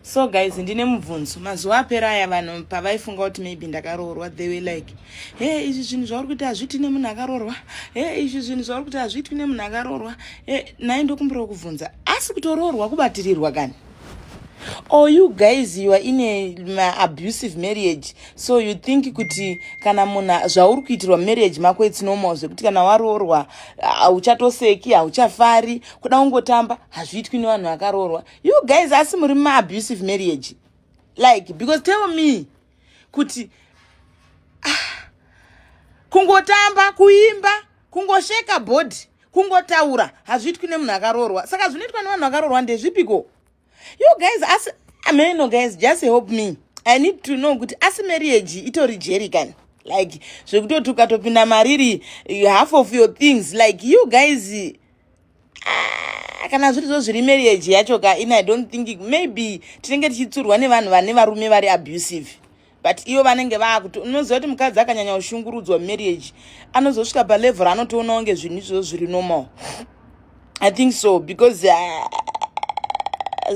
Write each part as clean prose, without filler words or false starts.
So guys, ndine mubvunzo mazuva apera aya vanhu pavaifunga kuti maybe ndakaroorwa, they were like, hey, izvi zvinhu zvauri kuti hazviitwi nemunhu akaroorwa, hey, izvi zvinhu zvauri kuti hazviitwi nemunhu akaroorwa. Nai ndokumbira kuvhunza, asi kutoroorwa kubatirirwa kani? Or you guys, you are in a abusive marriage, so you think kuti kana munhu zvauri kuitirwa marriage mako it's normal, zvekuti kana waroorwa hauchatoseki, hauchafari, kuda kungotamba, hazviitwi nevanhu vakaroorwa. You guys asi muri abusive marriage, like, because tell me kuti kungotamba, kuimba, kungosheka body, kungotaura, hazviitwi nemunhu akaroorwa. Saka zvinoitwa nevanhu vakaroorwa ndezvipiko? You guys, guys, just help me. I need to know kuti asi marriage itori jeri kani. Like, zvekuti ukatopinda mariri half of your things, like you guys, kana zviri zviri marriage yacho ka, I don't think maybe tinenge tichitsurwa nevanhu vane varume vari abusive. But iyo vanenge vakuti unoziva kuti mukadzi akanyanya kushungurudzwa marriage anozosvika palevel anotoona kunge zvinhu izvozvo zviri normal. I think so, because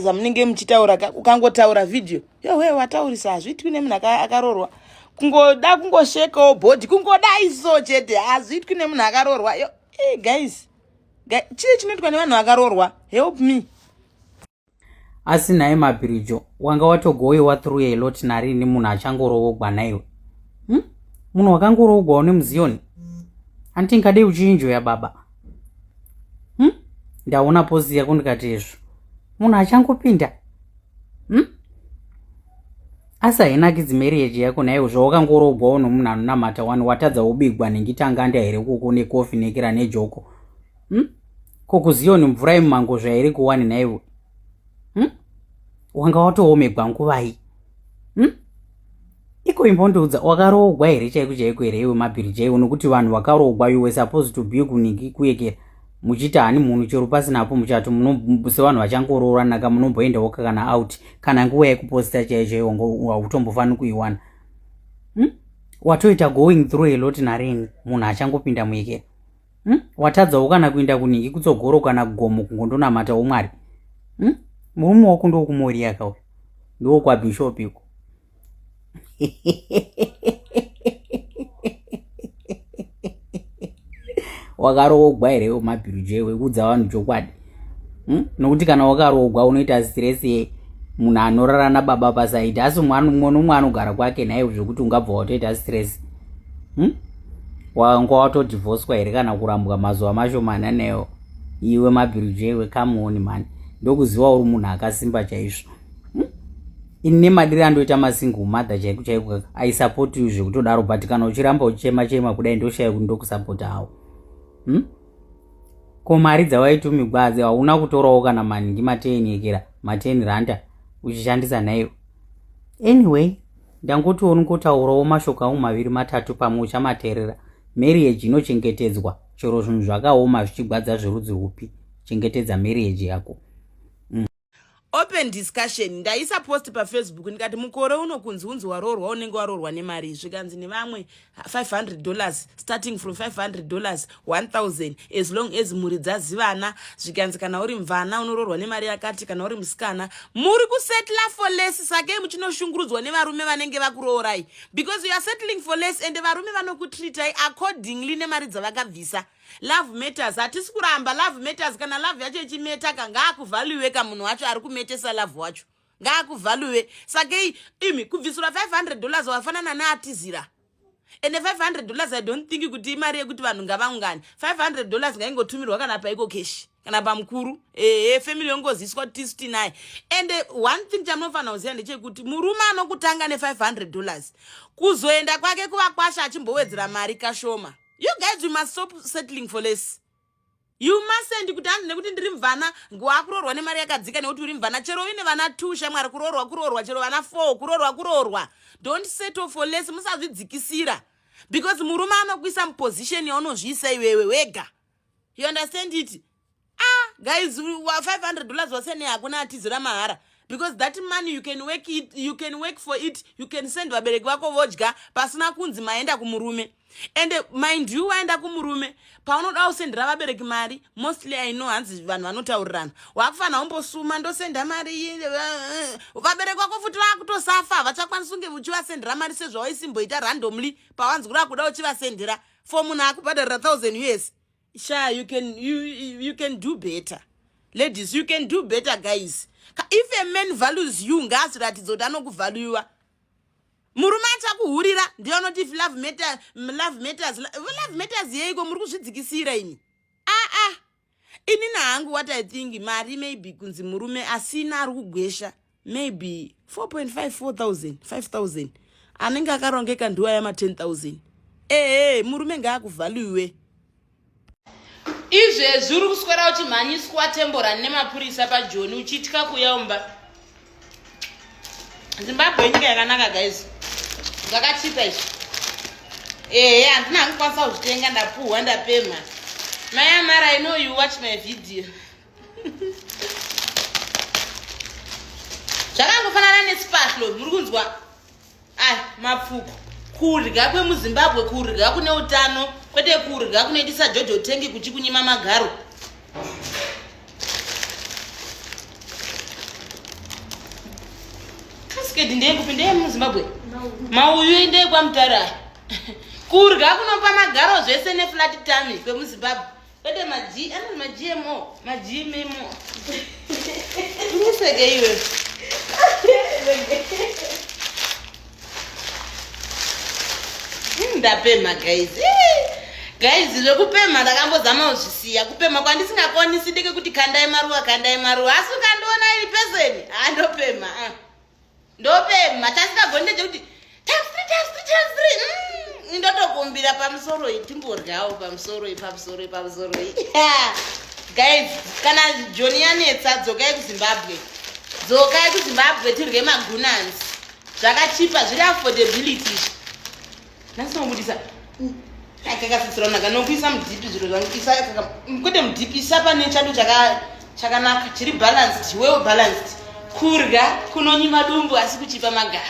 zamunenge muchitaura, ukangotaura video, yowe wataurisa hazviitwi nemunhu akaroorwa, kungoda kungoshekawo body, kungoda iso chete, hazviitwi nemunhu akaroorwa. Hey guys, chii chinoitwa nevanhu vakaroorwa? Help me. Asi naye Mabhirijo, wanga watogoiwa through a lot narini munhu achangoroogwa naiwe. Munhu wakangoroogwa nemuzioni. Antingade uchinjoya baba. Ndaona pozi yako ndikati izvo. Munhu achangopinda. Asi hainakidzi marriage yako naiwe zvawakangoroogwawo nomunhu anonamata wani watadza ubigwa nengitanganda here kuko nekofi nekira nejoko. Kokuzioni mvura yemumango zvairi kuwani naiwe. Wanga watoomegwa nguvai. Iko imbondoudza wakaroogwa here chaiko chaiko here iwe Mabhirijo iwe, nokuti vanhu vakaroogwa you were supposed to be kuningi kuyekera. Muchita hani munhu chero pasinapo muchato sevanhu vachangoroorana munomboendawo kana out kana nguva yekuposta chaicho hautombofani kuiwana. Watoita going through a lot narini munhu achangopinda muikera. Watadzawo kana kuenda kuningi kutsogoro kana kugomo kungondonamatawo Mwari. Murume wako ndokumori yakauya ndokwabhishop iko. Wakaroogwa here Mabhirijo iwe, udza vanhu chokwadi. Nokuti kana wakaroogwa unoita stress munhu anorara nababa pasaidi, asi mumwe anogara kwake naiwe zvokuti ungabva watoita stress. Wanga watodivorcwa here kana kurambwa mazuva mashomana nayo iwe Mabhirijo iwe? Come on man, ndokuziva uri munhu akasimba chaizvo. Ini nemadiri andoita masingle mother chaiko chaiko, I support you zvekutodaro, but kana uchiramba uchichema kudai ndoshaya kuti ndokusapota hawo. Ko mari dzawaitumigwa adzi hauna kutorawo kana maningi mateenekera R10 uchishandisa nayo. Anyway, ndangotiwo ngotaurawo mashoka maviri matatu pamwe uchamateerera. Marriage inochengetedzwa, chero zvinhu zvakaoma zvichigwadza zverudzi rupi, chengetedza marriage yako. Open discussion. Ndaisa post pa Facebook ndikati mukore uno kunzi unzi waroorwa unenge waroorwa nemari, zvikanzi nevamwe $500 starting from $500 $1000 as long as muri dzazivana, zvikanzi kana uri mvana unoroorwa nemari yakati, kana uri musikana muri kusettle for less. Sake muchinoshungurudzwa nevarume vanenge vakuroorai because you are settling for less and varume vanokutreatai accordingly nemari dzavakabvisa. Love matters. Hatisi kuramba love matters. Kana love yacho ichimeta ngakuvalue ka munhu wacho ari kumetesa love wacho. Ngakuvalue. Sake imi kubvisura $500 wafanana naatizira. And $500 I don't think kuti imari yekuti vanhu ngavaungane. $500 ngaingotumirwa kana paiko cash. Kana pamukuru. Family yongoziswa tisti naye. And one thing chamunofana kuziva ndechekuti murume anokutanga $500 kuzoenda kwake kuvakwasha achimbowedzera mari kashoma. You guys, you must stop settling for less. You mustn't kuti handi nekuti ndiri mvana ngwakuroorwa nemari yakadzika nekuti uri mvana chero uine vana 2 shamwari kuroorwa chero vana 4 kuroorwa. Don't settle for less, musazvidzikisira. Because murume anokuisa muposition yaunozviisa iwewe wega. You understand it? Guys, $500 wasene hakuna atizira mahara. because that money you can work for it, you can send vabereki vako vodya pasina kunzi maenda kumurume. And mind you, waenda kumurume paunoda kusendera vabereki mari, mostly I know hanzi vanhu vanotaurirana wakufana umbosuma ndosenda mari vabereki vako futi vakutosafa vachakwanisa kunge uchivasendera mari sezvawaisimboita randomly pawanzi kuda kuda uchivasendera for munhu akubhadharira 1000 US. Sha, you can do better. Ladies, you can do better, guys. If a man values you, ngaziratidza kuti anokuvaluiwa. Murume achakuhurira ndiyo anoti if love matters yeiko muri kuzvidzikisira ini. Ini nahangu what I think mari maybe kunzi murume asina ari kugwesha maybe 4.5 5,000 anenge akarongeka nduwa yama 10,000. Murume ngaakuvaluiwe. Izvezvi uri kuswera uchimhanyiswa temborani nemapurisa paJoni uchitya kuyaumba. Zimbabwe nyika yakanaka guys. Zvakachipa izvi. Handina kukwanisa kuzvitenga ndapuhwa ndapema. Maya Mara, I know you watch my video. Zvakangofanana nesipahlo muri kunzwa. Mapfuko. Kurya kwemuZimbabwe, kurya kune utano, kwete kurya kunoitisa Jojo Tengi kuchikunyima magaro. Kasiketi ndekupi muZimbabwe? Mauyu ndekwa Mutara. Kurya kunopa magaro zvese neflat tummy kwemuZimbabwe. Kwete ma-GMO, ma-GMO. Uniseke iwe. Ndapema guys. Guys, zvekupema ndakambozama kuzvisiya. Kupema kwandisingakwanisi ndike kuti kandai maruwa. Asi ukandiona iri peseni, ndopema. Ndopema, tasingagondeje kuti times 3. Ndotokumbira pamusoro iyi, timboryawo pamusoro iyi. Guys, kana Joni yanetsa dzokai kuZimbabwe tirye magunans. Zvakachipa, zviri affordability. Nasimobudisa. Akakasitsirana kanokuisa mudhipi zviro zvangu kwete mudhipi isa pane chando chakanaka chiri balanced, well balanced. Kurya kunonyima dumbu asi kuchipa magaro.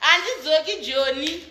Handidzoki Joni.